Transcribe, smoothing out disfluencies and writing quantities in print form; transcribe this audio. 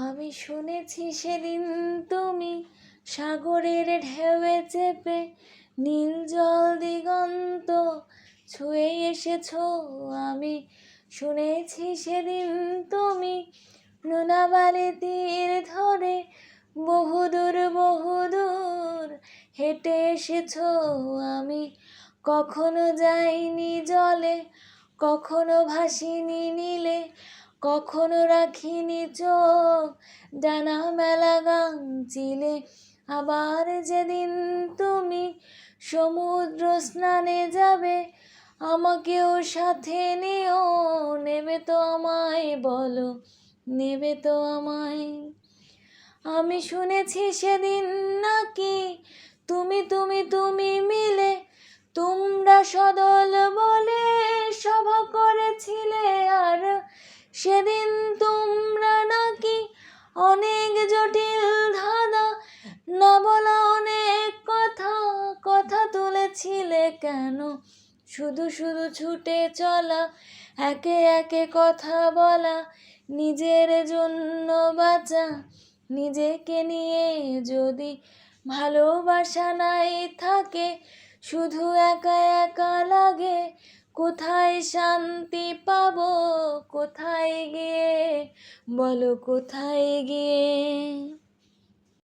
আমি শুনেছি সেদিন তুমি সাগরের ঢেউয়ে চেপে নীল জল দিগন্ত ছুঁয়ে এসেছো। আমি শুনেছি সেদিন তুমি নোনাবালি তীর ধরে বহুদূর হেঁটে এসেছো। আমি কখনো যাইনি জলে, কখনো ভাসিনি নীলে, কখনো রাখিনি চোখ ডানা মেলা গাঙচিলে। আবার যেদিন তুমি সমুদ্র স্নানে যাবে, আমাকেও সাথে নিও। নেবে তো আমায়, বলো নেবে তো আমায়? আমি শুনেছি সেদিন নাকি তুমি মিলে তোমরা সদল বলে সভা করেছিলে। আর সেদিন তোমরা নাকি অনেক জটিল ধাঁধা, না বলা অনেক কথা তুলেছিলে। কেন শুধু ছুটে চলা, একে একে কথা বলা, নিজের জন্য বাঁচা, নিজেকে নিয়ে যদি ভালোবাসা নাই থাকে, শুধু একা একা লাগে। কোথায় শান্তি পাবো, কোথায় গিয়ে, বলো কোথায় গিয়ে?